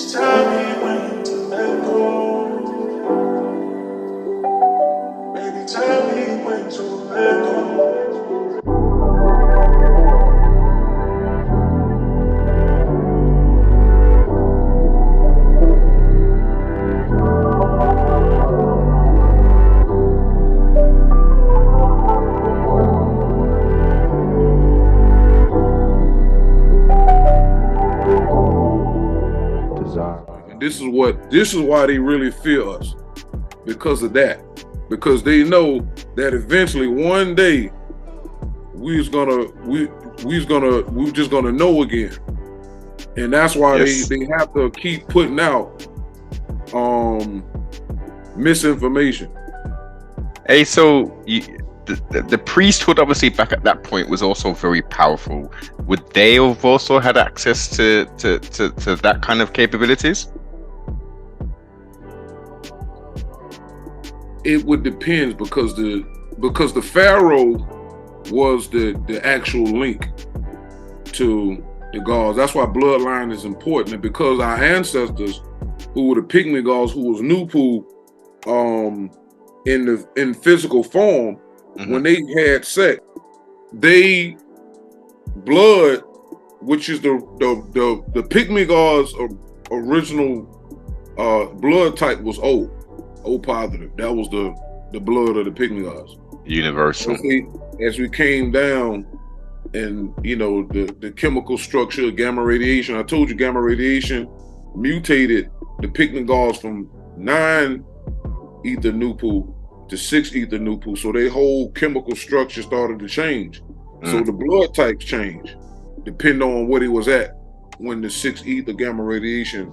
Just tell me when to let go. Baby, tell me when to let go. This is why they really fear us, because of that. Because they know that eventually one day we're just gonna know again. And that's why they have to keep putting out misinformation. Hey, so the priesthood obviously back at that point was also very powerful. Would they have also had access to that kind of capabilities? It would depend, because the pharaoh was the actual link to the gods. That's why bloodline is important, and because our ancestors, who were the pygmy gods, who was Nupu, in physical form, when they had sex, they blood, which is the pygmy gods' original blood type, was O positive. That was the blood of the pygmy gods. Universal. As we came down, and the chemical structure of gamma radiation. I told you gamma radiation mutated the pygmy gods from 9 ether nupu to 6 ether nupu. So their whole chemical structure started to change. So the blood types changed depending on what it was at when the 6 ether gamma radiation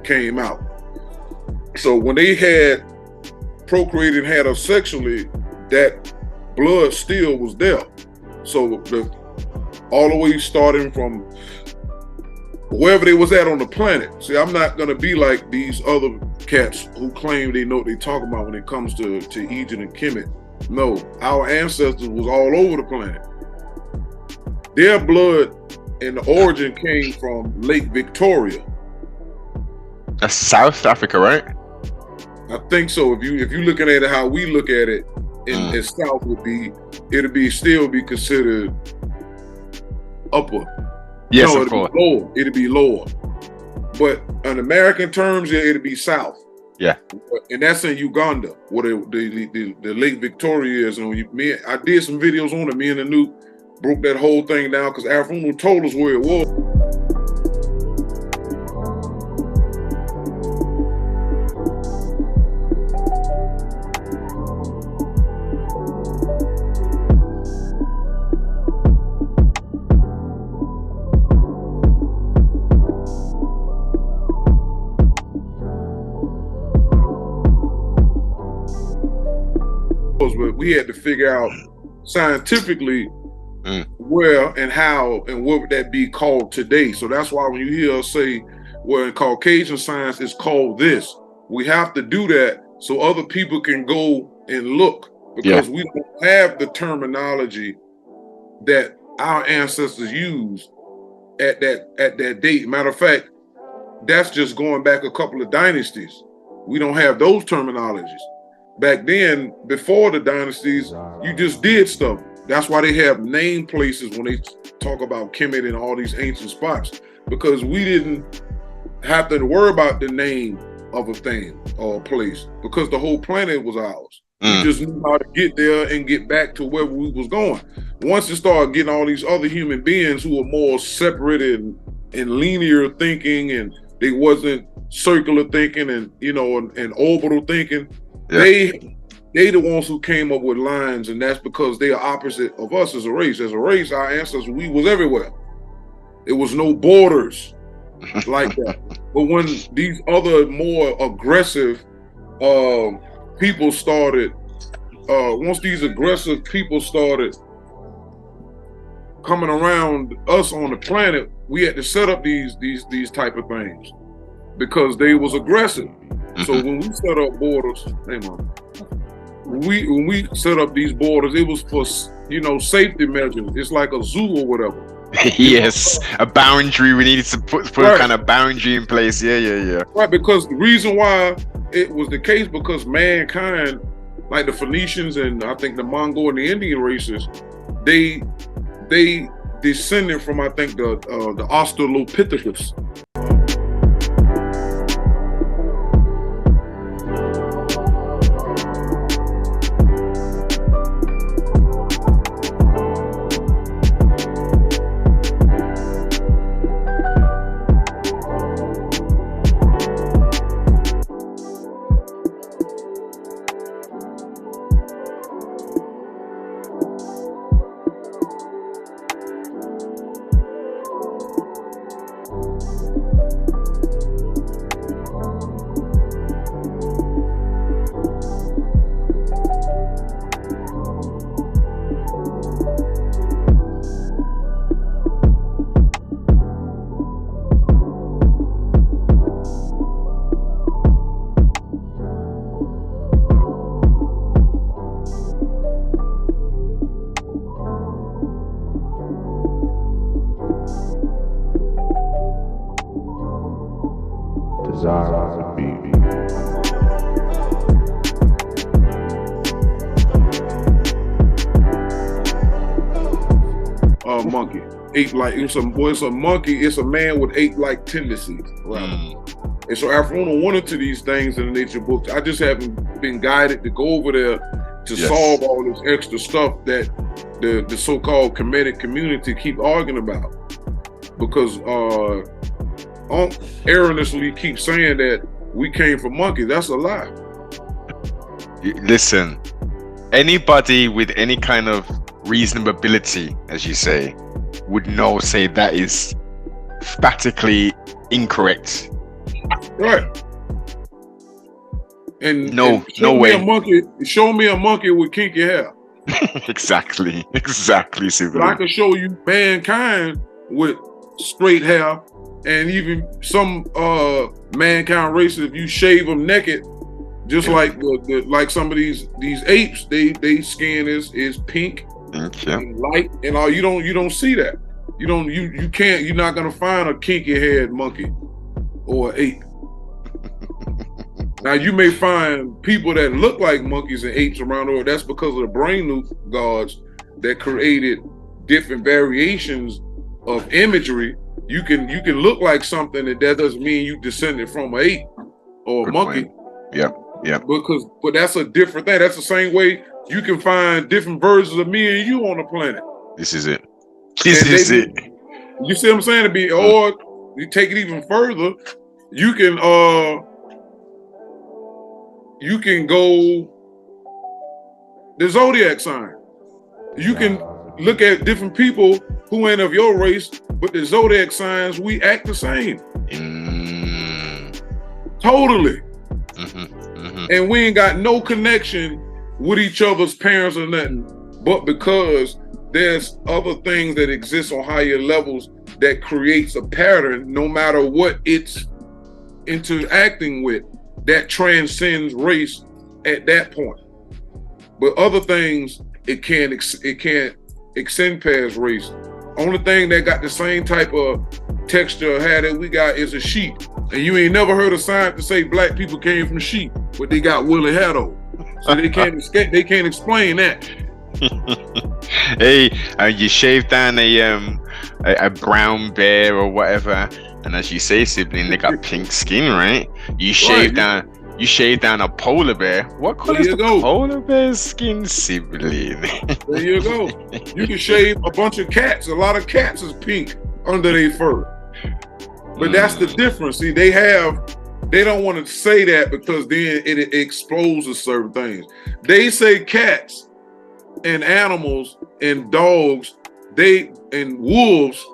came out. So when they had procreated and had us sexually, that blood still was there. So all the way starting from wherever they was at on the planet. See, I'm not gonna be like these other cats who claim they know what they talking about when it comes to Egypt and Kemet. No, our ancestors was all over the planet. Their blood and the origin came from Lake Victoria. That's South Africa, right? I think so. If you looking at it how we look at it, in South it'll still be considered upper. Yes, no, of course. It'll be lower. But in American terms, yeah, it'll be south. Yeah. And that's in Uganda, where the Lake Victoria is. And I did some videos on it. Me and the Nuke broke that whole thing down, because Afrono told us where it was. But we had to figure out scientifically where and how and what would that be called today. So that's why when you hear us say, well, in Caucasian science it's called this, we have to do that so other people can go and look, because we don't have the terminology that our ancestors used at that date. Matter of fact, that's just going back a couple of dynasties. We don't have those terminologies. Back then, before the dynasties, you just did stuff. That's why they have name places when they talk about Kemet and all these ancient spots, because we didn't have to worry about the name of a thing or a place, because the whole planet was ours. We just knew how to get there and get back to where we was going. Once it started getting all these other human beings who were more separated and linear thinking, and they wasn't circular thinking and and orbital thinking, they the ones who came up with lines, and that's because they are opposite of us as a race. As a race, our ancestors, we was everywhere. It was no borders like that. But when these other more aggressive people started, once these aggressive people started coming around us on the planet, we had to set up these type of things because they was aggressive. So when we set up borders, when we set up these borders, it was for safety measures. It's like a zoo or whatever. Yes, a boundary. We needed to put a Right. kind of boundary in place. Yeah. Right, because the reason why it was the case, because mankind, like the Phoenicians and I think the Mongol and the Indian races, they descended from, I think, the Australopithecus. Desire of the beat. Monkey. Ape-like. It's a monkey. It's a man with ape-like tendencies. Right. And so Afrona went into these things in the nature books. I just haven't been guided to go over there to solve all this extra stuff that the so-called Kemetic community keep arguing about. Because erroneously keep saying that we came from monkeys. That's a lie. Listen, anybody with any kind of reasonability, as you say, would say that is emphatically incorrect. Right. And no way. Show me a monkey with kinky hair. Exactly, But I can show you mankind with straight hair, and even some mankind races, if you shave them naked, just like like some of these apes, they skin is pink and light, and all you don't see that. You can't. You're not gonna find a kinky haired monkey or ape. Now you may find people that look like monkeys and apes around the world. That's because of the brain loop gods that created different variations of imagery. You can look like something, and that doesn't mean you descended from an ape or a monkey. Point. Yeah. But that's a different thing. That's the same way you can find different versions of me and you on the planet. This is it. This is it. You see what I'm saying? Or you take it even further, you can go the zodiac sign. You can look at different people who ain't of your race, but the zodiac signs, we act the same. Totally. And we ain't got no connection with each other's parents or nothing, but because there's other things that exist on higher levels that creates a pattern, no matter what it's interacting with, that transcends race at that point. But other things, it can't extend past race. Only thing that got the same type of texture hair that we got is a sheep. And you ain't never heard a sign to say black people came from sheep, but they got woolly hair though. So they can't explain that. Hey, you shave down a brown bear or whatever, and as you say, sibling, they got pink skin, right? You shave down a polar bear. What color is the polar bear's skin, sibling? There you go. You can shave a bunch of cats. A lot of cats is pink under their fur. But that's the difference. See, they don't want to say that because then it exposes certain things. They say cats and animals and dogs, and wolves,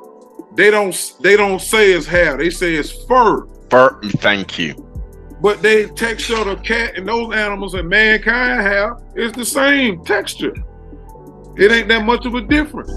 they don't say it's hair. They say it's fur. Fur. Thank you. But the texture of the cat and those animals and mankind hair is the same texture. It ain't that much of a difference.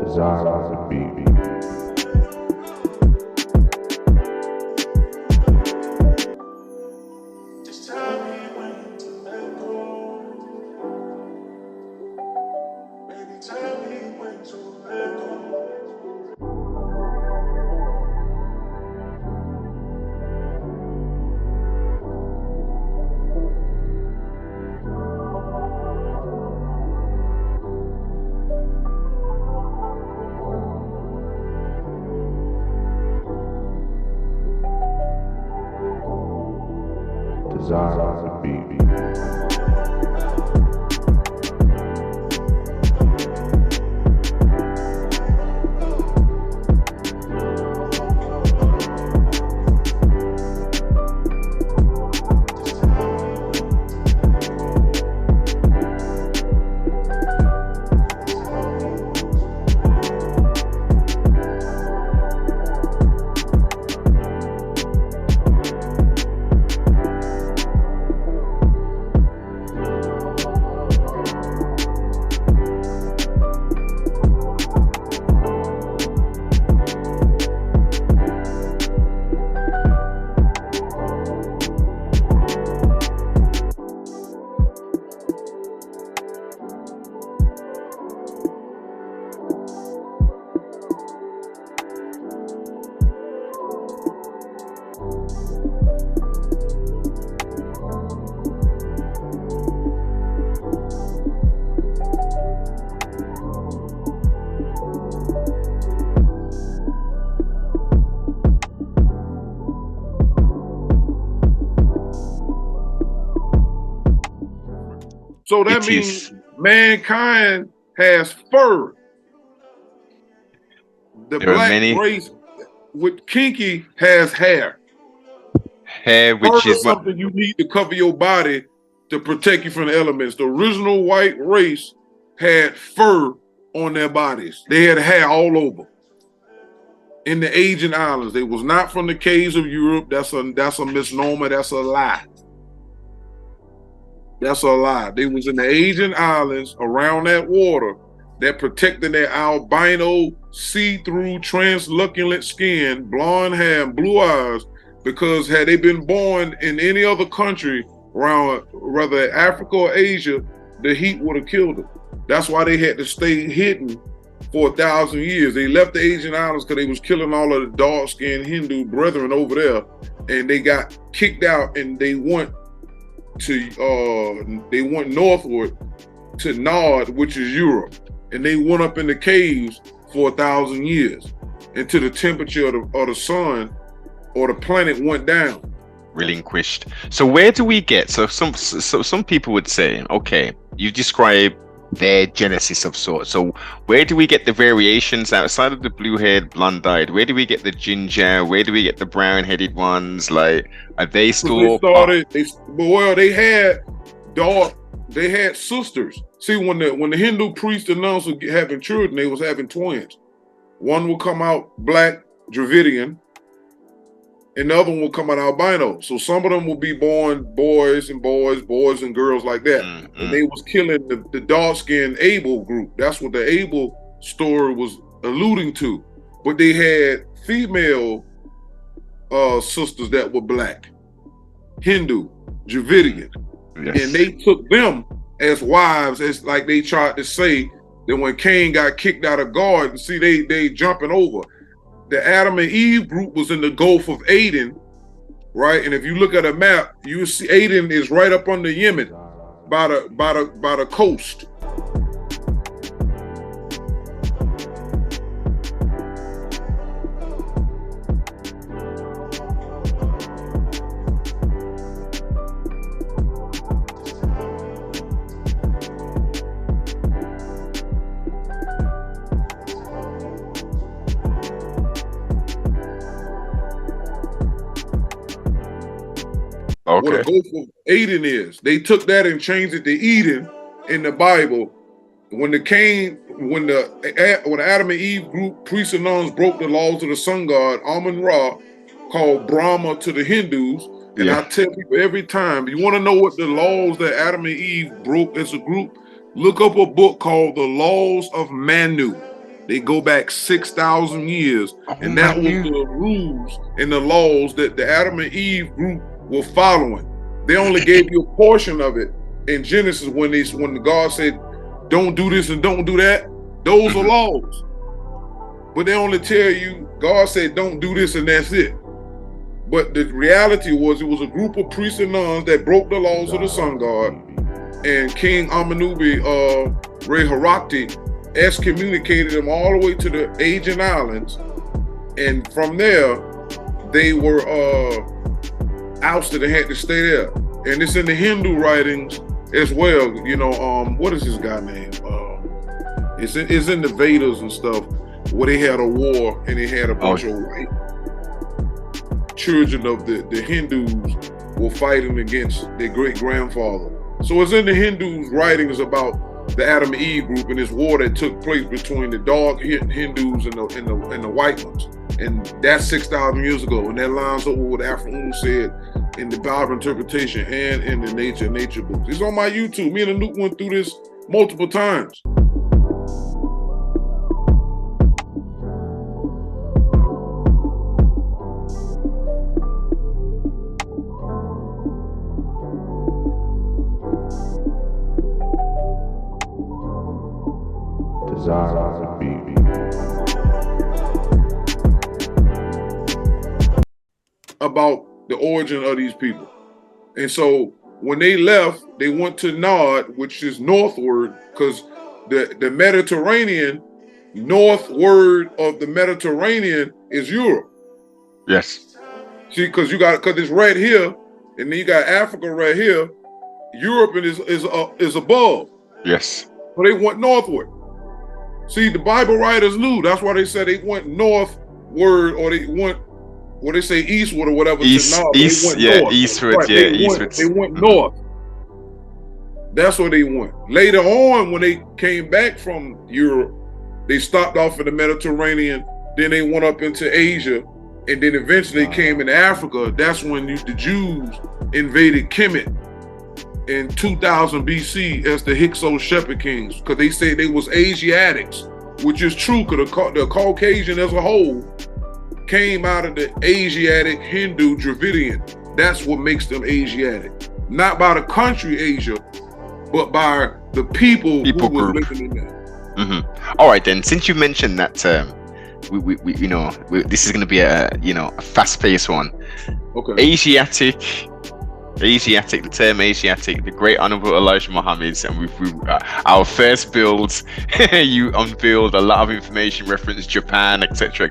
Just tell me when to let go. Baby, tell me when to let go. So that means mankind has fur. The black race with kinky has hair. Hair, which Fur is what something you need to cover your body to protect you from the elements. The original white race had fur on their bodies. They had hair all over. In the Asian islands, they was not from the caves of Europe. That's a misnomer. That's a lie. That's a lie. They was in the Asian islands around that water that protected their albino, see-through, translucent skin, blonde hair, and blue eyes, because had they been born in any other country around, whether Africa or Asia, the heat would have killed them. That's why they had to stay hidden for 1,000 years. They left the Asian islands because they was killing all of the dark-skinned Hindu brethren over there, and they got kicked out, and they went northward to Nod, which is Europe, and they went up in the caves for 1,000 years until the temperature of the sun or the planet went down. Relinquished. So where do we get? So some people would say, okay, you describe their genesis of sorts. So where do we get the variations outside of the blue-haired, blonde-eyed? Where do we get the ginger? Where do we get the brown-headed ones? Like, are they still? They had dark. They had sisters. See, when the Hindu priest and nuns were having children, they was having twins. One will come out black, Dravidian, and the other one will come out albino. So some of them will be born boys and girls like that. Mm-hmm. And they was killing the dark-skinned Abel group. That's what the Abel story was alluding to. But they had female sisters that were black, Hindu, Dravidian. Yes. And they took them as wives, as like they tried to say that when Cain got kicked out of garden, see, they jumping over. The Adam and Eve group was in the Gulf of Aden, right? And if you look at a map, you see Aden is right up under Yemen by the coast. Okay. What the Gulf of Aden is. They took that and changed it to Eden in the Bible. When the Adam and Eve group, priests and nuns, broke the laws of the sun god, Amun-Ra, called Brahma to the Hindus. And I tell people every time, you want to know what the laws that Adam and Eve broke as a group? Look up a book called The Laws of Manu. They go back 6,000 years, and that was the rules and the laws that the Adam and Eve group were following. They only gave you a portion of it in Genesis when the God said, "Don't do this and don't do that." Those are laws, but they only tell you God said, "Don't do this," and that's it. But the reality was, it was a group of priests and nuns that broke the laws of the sun god, and King Amenubi Reharakti excommunicated them all the way to the Aegean Islands, and from there they were ousted and had to stay there. And it's in the Hindu writings as well. You know, what is this guy name? It's in the Vedas and stuff, where they had a war and they had a bunch of white children of the Hindus were fighting against their great grandfather. So it's in the Hindus' writings about the Adam and Eve group and this war that took place between the dark Hindus and the white ones. And that's 6,000 years ago. And that lines up with what Afro said in the Bible interpretation and in the nature books. It's on my YouTube. Me and Anouk went through this multiple times. About the origin of these people. And so when they left, they went to Nod, which is northward, because the Mediterranean, northward of the Mediterranean is Europe. Yes. See, because it's right here, and then you got Africa right here. Europe is above. Yes. So they went northward. See, the Bible writers knew. That's why they said they went northward, or they went, what they say, eastward or whatever. Eastward. Right. They went north. That's where they went. Later on, when they came back from Europe, they stopped off in the Mediterranean. Then they went up into Asia, and then eventually they came into Africa. That's when the Jews invaded Kemet in 2000 BC as the Hyksos Shepherd Kings, because they say they was Asiatics, which is true, because the Caucasian as a whole came out of the Asiatic Hindu Dravidian. That's what makes them Asiatic. Not by the country Asia, but by the people who were living in that. Mm-hmm. All right, then, since you mentioned that term, we this is going to be a fast-paced one. Okay. Asiatic, the term Asiatic, the great honorable Elijah Muhammad, and our first builds, you unveiled a lot of information, referenced Japan, etc.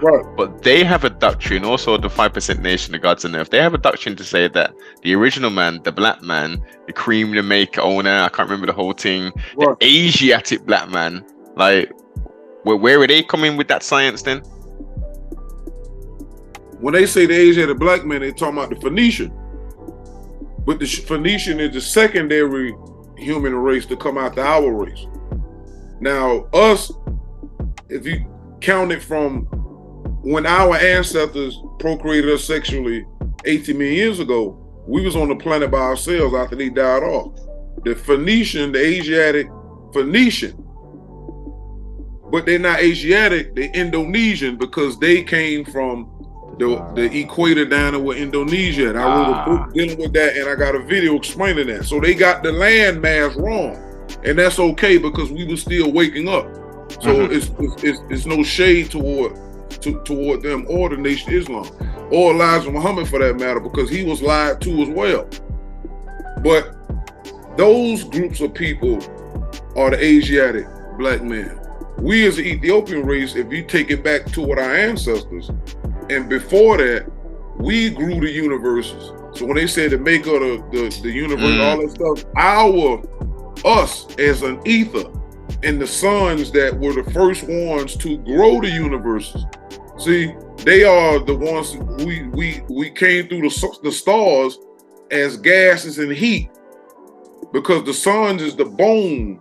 Right. But they have a doctrine, also the 5% nation, the gods on earth, they have a doctrine to say that the original man, the black man, the cream, the make owner, I can't remember the whole thing, right. The Asiatic black man, like, where are they coming with that science then? When they say the Asiatic black man, they're talking about the Phoenician. But the Phoenician is the secondary human race to come out to our race. Now, us, if you count it from when our ancestors procreated us sexually 18 million years ago, we was on the planet by ourselves after they died off. The Phoenician, the Asiatic Phoenician, but they're not Asiatic, they're Indonesian, because they came from the equator down there with Indonesia. And I wrote a book dealing with that, and I got a video explaining that. So they got the land mass wrong, and that's okay, because we were still waking up. So it's no shade toward them or the Nation of Islam or Elijah Muhammad for that matter, because he was lied to as well. But those groups of people are the Asiatic black men. We as the Ethiopian race, if you take it back to what our ancestors, and before that, we grew the universes. So when they say the maker of the universe, all that stuff, us as an ether and the suns that were the first ones to grow the universes. See, they are the ones we came through the stars as gases and heat, because the suns is the bone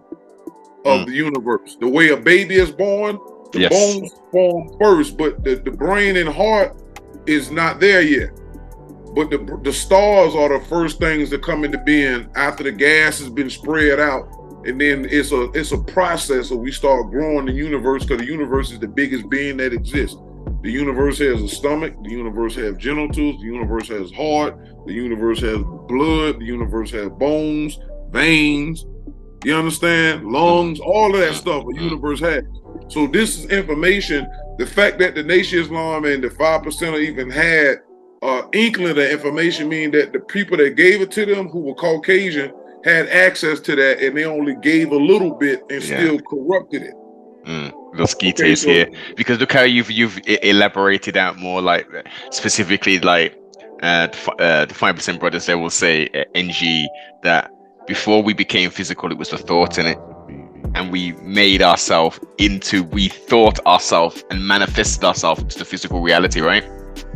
of the universe. The way a baby is born, the bones form first, but the brain and heart is not there yet. But the stars are the first things that come into being after the gas has been spread out and then it's a process of we start growing the universe, because the universe is the biggest being that exists. The universe has a stomach, the universe has genitals, the universe has heart, the universe has blood, the universe has bones, veins, you understand, lungs, all of that stuff the universe has. So this is information. The fact that the Nation of Islam and the 5% even had inkling of that information mean that the people that gave it to them, who were Caucasian, had access to that, and they only gave a little bit and still corrupted it. Little ski taste here, because look how you've elaborated out more, like specifically like the 5% brothers. They will say NG that before we became physical, it was the thought in it, and we made ourselves into, we thought ourselves and manifested ourselves into the physical reality, right?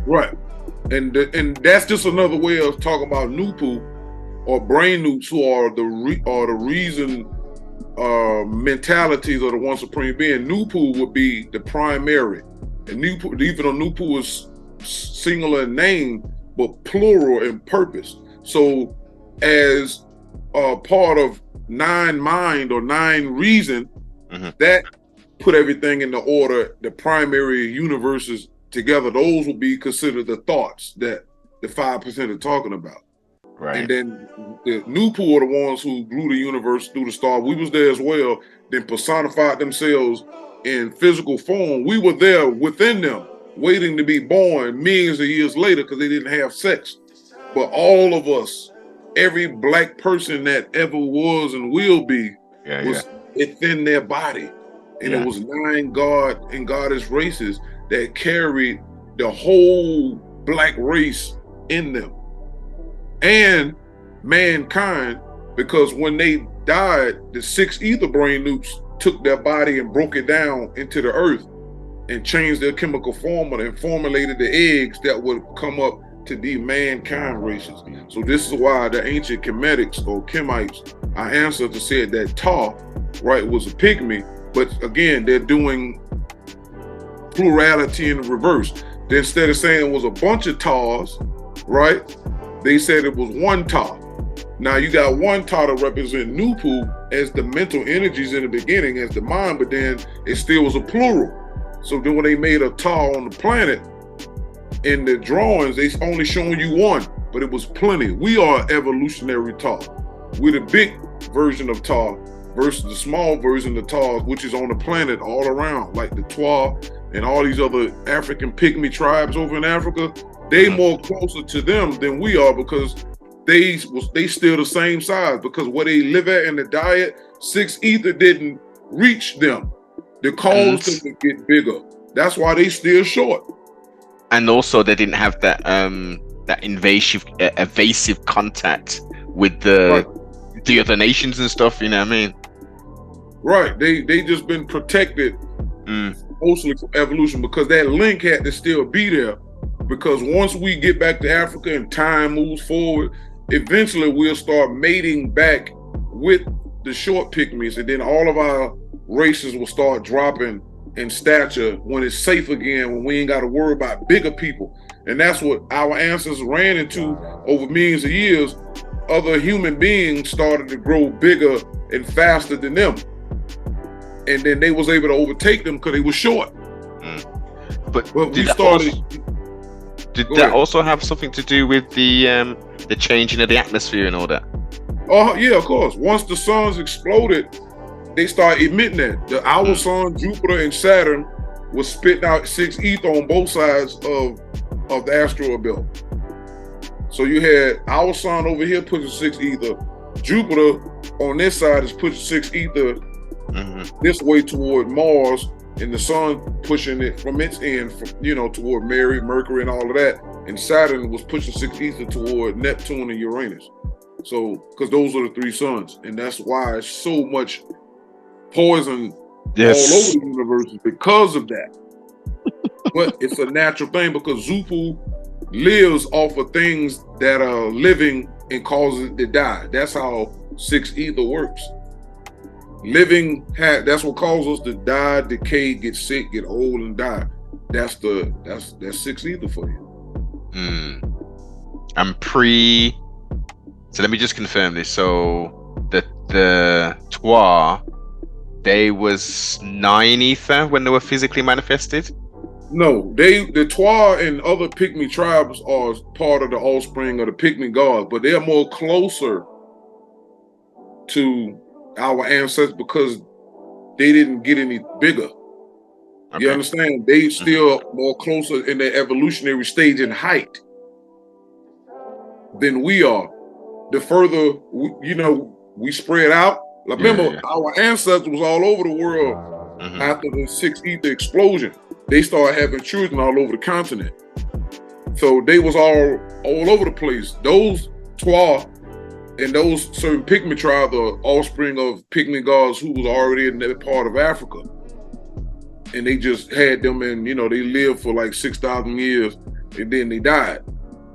Right, and that's just another way of talking about Nupu or brain newts, who are the reason mentalities of the one supreme being. Nupu would be the primary, and Nupu, even though Nupu is singular in name but plural in purpose. So as part of 9 mind or 9 reason, that put everything in the order, the primary universes together. Those will be considered the thoughts that the 5% are talking about. Right. And then the Nupu are the ones who grew the universe through the star. We was there as well, then personified themselves in physical form. We were there within them, waiting to be born millions of years later, because they didn't have sex. But all of us, every black person that ever was and will be, was within their body. And it was 9 god and goddess races that carried the whole black race in them. And mankind, because when they died, the 6 ether brain newts took their body and broke it down into the earth and changed their chemical formula and formulated the eggs that would come up to be mankind races. So this is why the ancient Kemetics or Kemites, our ancestors said that Ta, right, was a pygmy. But again, they're doing plurality in the reverse. Instead of saying it was a bunch of Tars, right, they said it was one Ta. Now you got one Ta to represent Nupu as the mental energies in the beginning, as the mind, but then it still was a plural. So then when they made a Ta on the planet, in the drawings, they only showing you one, but it was plenty. We are evolutionary Ta. We're the big version of Ta versus the small version of Ta, which is on the planet all around, like the Twa and all these other African pygmy tribes over in Africa. They more closer to them than we are, because they still the same size, because where they live at in the diet, 6 ether didn't reach them. They caused them to get bigger. That's why they still short. And also they didn't have that evasive contact with the other nations and stuff, you know what I mean? Right. They just been protected mostly from evolution, because that link had to still be there. Because once we get back to Africa and time moves forward, eventually we'll start mating back with the short pygmies, and then all of our races will start dropping in stature when it's safe again, when we ain't got to worry about bigger people. And that's what our ancestors ran into over millions of years. Other human beings started to grow bigger and faster than them, and then they was able to overtake them because they were short. But we started. Did that also have something to do with the changing of the atmosphere and all that? Oh yeah, of course. Once the suns exploded, they start emitting that. Our sun, Jupiter, and Saturn was spitting out 6 ether on both sides of the asteroid belt. So you had our sun over here pushing 6 ether. Jupiter on this side is pushing 6 ether this way toward Mars, and the sun pushing it from its end, toward Mercury and all of that. And Saturn was pushing 6 ether toward Neptune and Uranus. So, because those are the 3 suns, and that's why it's so much poison all over the universe, because of that. But it's a natural thing, because Zupu lives off of things that are living and causes it to die. That's how 6 ether works. Living, that's what causes us to die, decay, get sick, get old, and die. That's 6 ether for you. So let me just confirm this. So the Twa, they was 9 ether when they were physically manifested. No, the Twa and other Pygmy tribes are part of the offspring of the Pygmy gods, but they're more closer to our ancestors because they didn't get any bigger. Okay. You understand? They still more closer in their evolutionary stage in height than we are. The further we spread out. Like, remember, our ancestors was all over the world after the 6 ether explosion. They started having children all over the continent. So they was all over the place. Those Twa and those certain Pygmy tribes are offspring of Pygmy gods who was already in that part of Africa. And they just had them, and they lived for like 6,000 years, and then they died.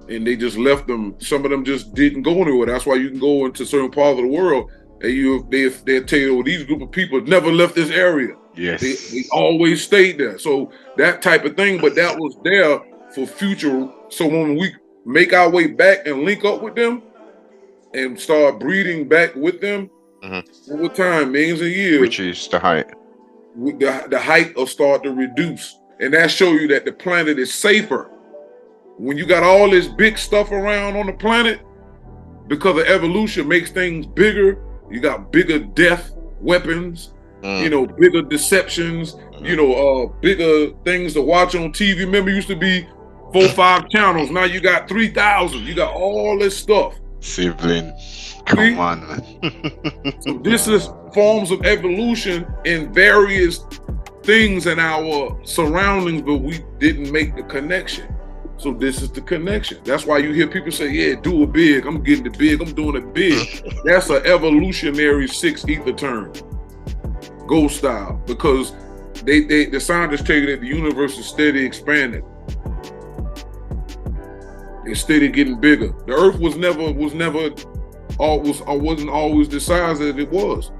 And they just left them. Some of them just didn't go anywhere. That's why you can go into certain parts of the world, and they'll tell you, these group of people never left this area. Yes. They always stayed there. So that type of thing, but that was there for future. So when we make our way back and link up with them and start breeding back with them over time, millions of years. Which is the height. The height will start to reduce. And that show you that the planet is safer. When you got all this big stuff around on the planet, because of evolution makes things bigger, you got bigger death weapons, bigger deceptions, bigger things to watch on TV. Remember, used to be 4, 5 channels. Now you got 3,000. You got all this stuff. Sibling. Come on, man. So this is forms of evolution in various things in our surroundings, but we didn't make the connection. So this is the connection. That's why you hear people say, yeah, do it big. I'm getting it big. I'm doing it big. That's an evolutionary 6 ether term. Go style. Because the scientists tell you that the universe is steady expanding. It's steady getting bigger. The earth wasn't always the size that it was.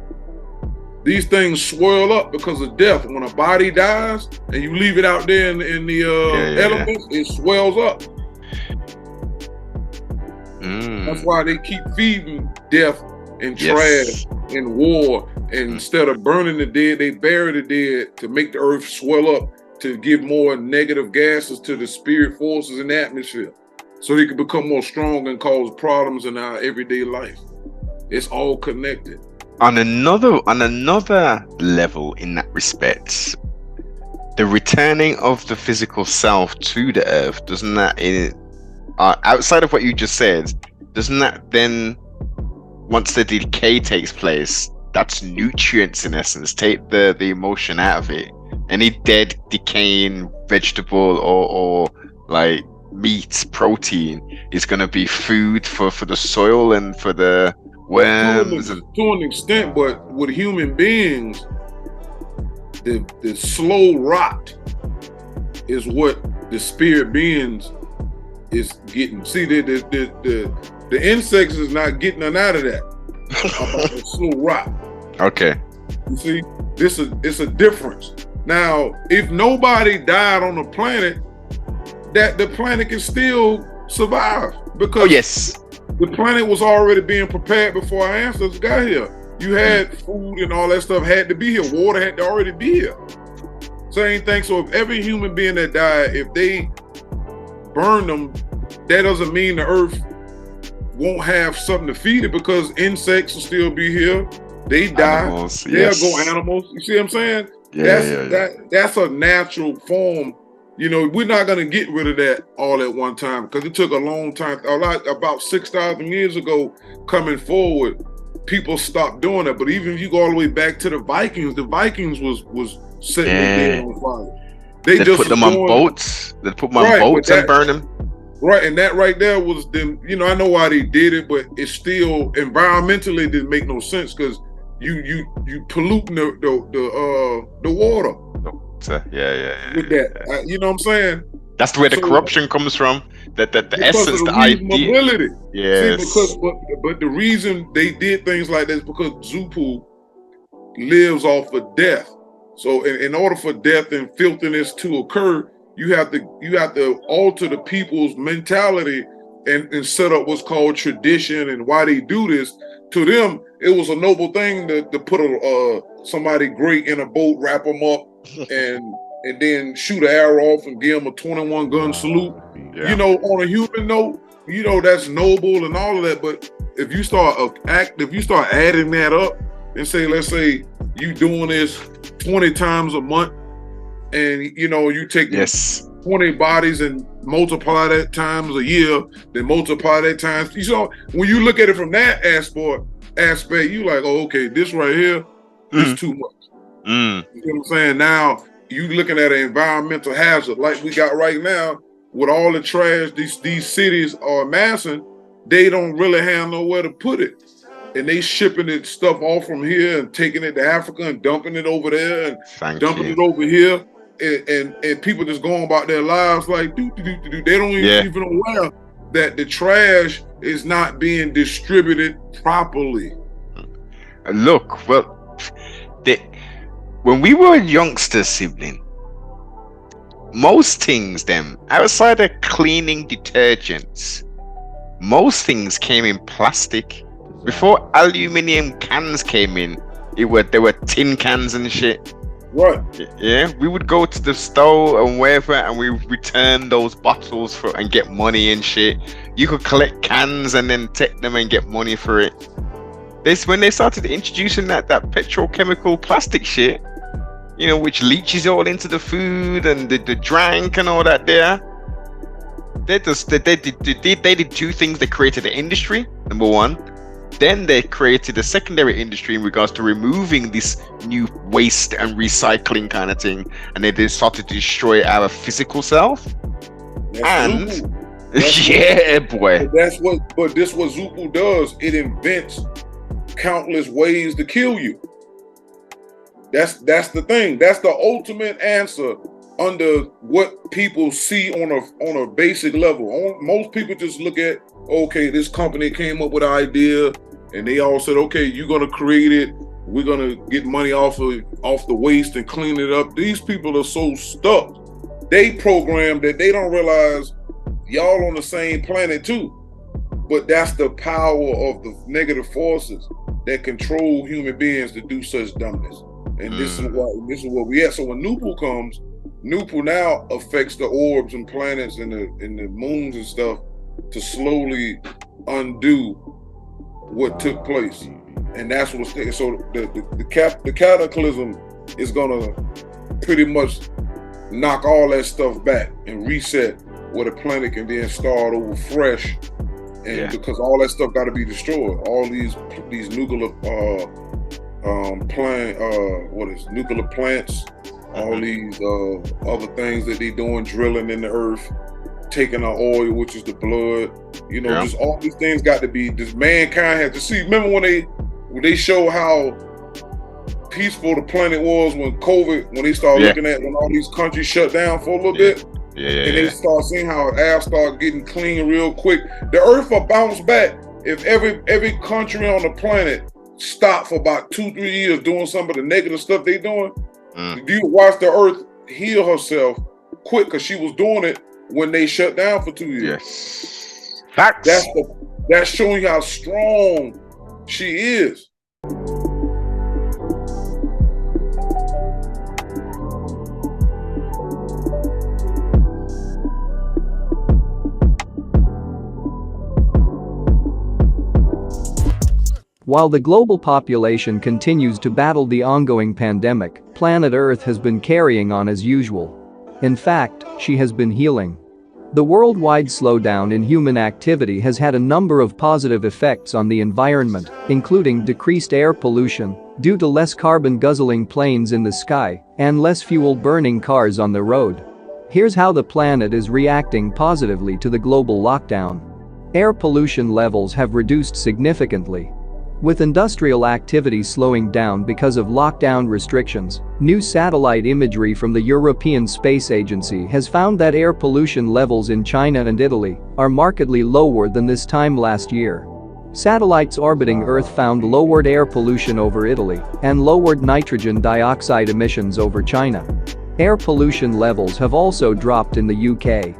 These things swirl up because of death. When a body dies and you leave it out there in the elements, it swells up. That's why they keep feeding death and trash and war. And instead of burning the dead, they bury the dead to make the earth swell up, to give more negative gases to the spirit forces in the atmosphere, so they can become more strong and cause problems in our everyday life. It's all connected. On another level, in that respect, the returning of the physical self to the earth, doesn't that, outside of what you just said, doesn't that then, once the decay takes place, that's nutrients in essence, take the emotion out of it. Any dead, decaying vegetable or like meat, protein is going to be food for the soil and for the worms. To an extent, but with human beings, the slow rot is what the spirit beings is getting. See, the insects is not getting none out of that. About the slow rot. Okay. You see, it's a difference. Now, if nobody died on the planet, that the planet can still survive, because the planet was already being prepared before our ancestors got here. You had food and all that stuff had to be here. Water had to already be here. Same thing. So if every human being that died, if they burn them, that doesn't mean the earth won't have something to feed it, because insects will still be here. They die. Animals, they'll go animals. You see what I'm saying? That's a natural form. We're not going to get rid of that all at one time, because it took a long time. About 6,000 years ago, coming forward, people stopped doing that. But even if you go all the way back to the Vikings was setting them on fire. They just put them on boats. They put them on boats and burn them. Right, and that right there was them. I know why they did it, but it still environmentally didn't make no sense, because you polluting the water. With that, you know what I'm saying? That's where the corruption comes from. That the essence, the idea. Yes. See, but the reason they did things like this, because Zupu lives off of death. So in order for death and filthiness to occur, you have to alter the people's mentality and set up what's called tradition. And why they do this, to them, it was a noble thing to put somebody great in a boat, wrap them up, and then shoot an arrow off and give them a 21 gun salute. Yeah. You know, on a human note, you know, that's noble and all of that. But if you start adding that up and say, let's say you doing this 20 times a month, and you know, you take 20 bodies and multiply that times a year, then multiply that times. You know, when you look at it from that aspect, you like, oh, okay, this right here is too much. You know what I'm saying? Now you looking at an environmental hazard like we got right now with all the trash these cities are amassing. They don't really have nowhere to put it, and they shipping it stuff off from here and taking it to Africa and dumping it over there and dumping it over here. And people just going about their lives like they don't even aware that the trash is not being distributed properly. Look, well, when we were youngsters, sibling, most things them outside of cleaning detergents, most things came in plastic. Before aluminium cans came in, there were tin cans and shit. Right. Yeah, we would go to the store and wherever, and we would return those bottles and get money and shit. You could collect cans and then take them and get money for it. When they started introducing that petrochemical plastic shit, you know, which leaches all into the food and the drink and all that there. They did two things. They created an industry, number one. Then they created a secondary industry in regards to removing this new waste and recycling kind of thing, and they just started to destroy our physical self. That's yeah, boy. But this what Zupu does. It invents countless ways to kill you. That's the thing. That's the ultimate answer under what people see on a basic level. Most people just look at, okay, this company came up with an idea and they all said, okay, you're gonna create it. We're gonna get money off the waste and clean it up. These people are so stuck. They programmed that they don't realize y'all on the same planet too. But that's the power of the negative forces that control human beings to do such dumbness. And this is what we at. So when Nupu comes, Nupu now affects the orbs and planets and the moons and stuff to slowly undo what took place. And that's what's there. So the cataclysm is gonna pretty much knock all that stuff back and reset where the planet can then start over fresh. And because all that stuff got to be destroyed, all these nuclear nuclear plants, all these other things that they doing, drilling in the earth, taking our oil, which is the blood, you know, just all these things got to be. This mankind had to see. Remember when they show how peaceful the planet was when they started looking at when all these countries shut down for a little bit. And they start seeing how air start getting clean real quick. The earth will bounce back if every country on the planet stopped for about 2-3 years doing some of the negative stuff they doing. You watch the earth heal herself quick because she was doing it when they shut down for 2 years. Yes. Facts. That's showing you how strong she is. While the global population continues to battle the ongoing pandemic, planet Earth has been carrying on as usual. In fact, she has been healing. The worldwide slowdown in human activity has had a number of positive effects on the environment, including decreased air pollution due to less carbon-guzzling planes in the sky and less fuel-burning cars on the road. Here's how the planet is reacting positively to the global lockdown. Air pollution levels have reduced significantly. With industrial activity slowing down because of lockdown restrictions, new satellite imagery from the European Space Agency has found that air pollution levels in China and Italy are markedly lower than this time last year. Satellites orbiting Earth found lowered air pollution over Italy and lowered nitrogen dioxide emissions over China. Air pollution levels have also dropped in the UK.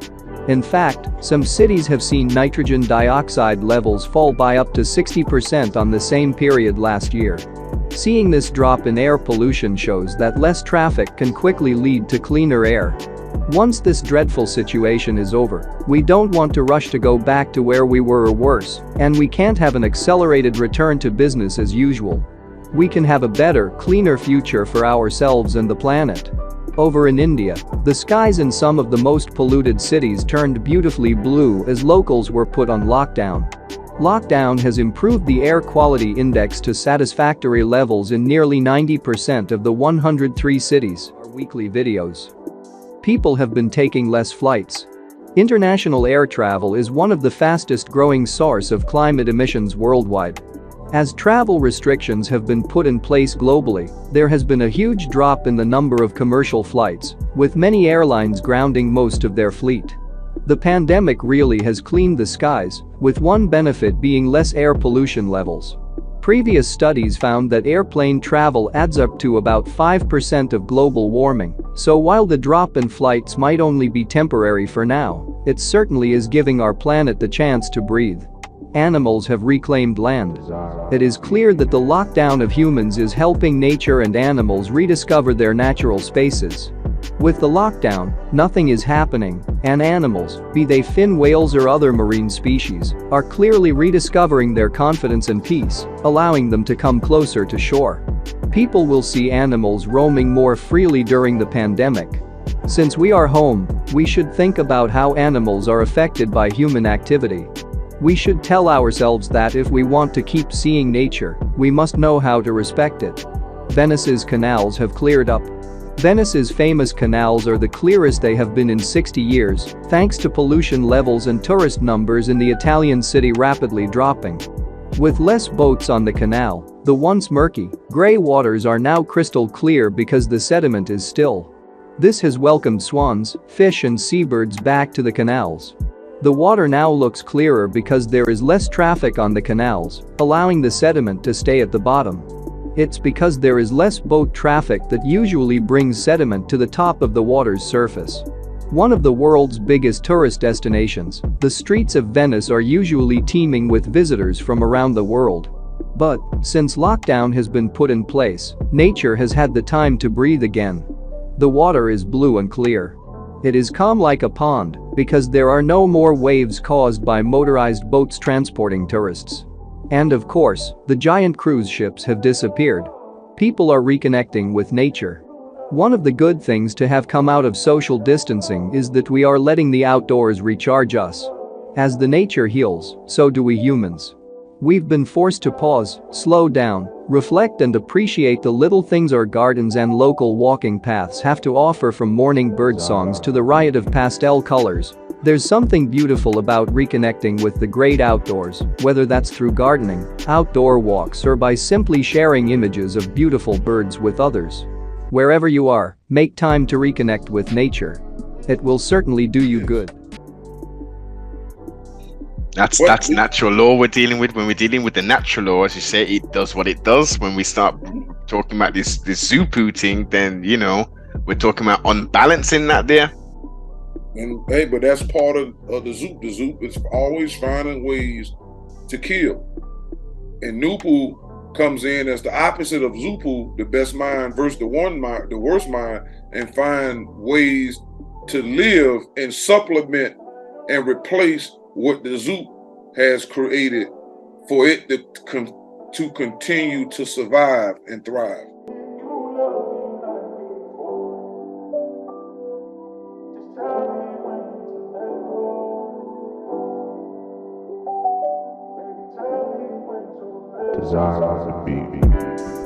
In fact, some cities have seen nitrogen dioxide levels fall by up to 60% on the same period last year. Seeing this drop in air pollution shows that less traffic can quickly lead to cleaner air. Once this dreadful situation is over, we don't want to rush to go back to where we were or worse, and we can't have an accelerated return to business as usual. We can have a better, cleaner future for ourselves and the planet. Over in India, the skies in some of the most polluted cities turned beautifully blue as locals were put on lockdown. Lockdown has improved the air quality index to satisfactory levels in nearly 90% of the 103 cities. Our weekly videos. People have been taking less flights. International air travel is one of the fastest growing source of climate emissions worldwide. As travel restrictions have been put in place globally, there has been a huge drop in the number of commercial flights, with many airlines grounding most of their fleet. The pandemic really has cleaned the skies, with one benefit being less air pollution levels. Previous studies found that airplane travel adds up to about 5% of global warming, so while the drop in flights might only be temporary for now, it certainly is giving our planet the chance to breathe. Animals have reclaimed land. It is clear that the lockdown of humans is helping nature and animals rediscover their natural spaces. With the lockdown, nothing is happening, and animals, be they fin whales or other marine species, are clearly rediscovering their confidence and peace, allowing them to come closer to shore. People will see animals roaming more freely during the pandemic. Since we are home, we should think about how animals are affected by human activity. We should tell ourselves that if we want to keep seeing nature, we must know how to respect it. Venice's canals have cleared up. Venice's famous canals are the clearest they have been in 60 years, thanks to pollution levels and tourist numbers in the Italian city rapidly dropping. With less boats on the canal, the once murky, gray waters are now crystal clear because the sediment is still. This has welcomed swans, fish and seabirds back to the canals. The water now looks clearer because there is less traffic on the canals, allowing the sediment to stay at the bottom. It's because there is less boat traffic that usually brings sediment to the top of the water's surface. One of the world's biggest tourist destinations, the streets of Venice are usually teeming with visitors from around the world. But, since lockdown has been put in place, nature has had the time to breathe again. The water is blue and clear. It is calm like a pond because there are no more waves caused by motorized boats transporting tourists. And of course, the giant cruise ships have disappeared. People are reconnecting with nature. One of the good things to have come out of social distancing is that we are letting the outdoors recharge us. As the nature heals, so do we humans. We've been forced to pause, slow down, reflect and appreciate the little things our gardens and local walking paths have to offer, from morning bird songs to the riot of pastel colors. There's something beautiful about reconnecting with the great outdoors, whether that's through gardening, outdoor walks or by simply sharing images of beautiful birds with others. Wherever you are, make time to reconnect with nature. It will certainly do you good. That's natural law we're dealing with. When we're dealing with the natural law, as you say, it does what it does. When we start talking about this zoo poo thing, then we're talking about unbalancing that there. And hey, but that's part of the zoo. The zoo is always finding ways to kill. And Nupu comes in as the opposite of Zupu, the best mind versus the worst mind, and find ways to live and supplement and replace what the zoo has created for it to continue to survive and thrive. Desire on the beat.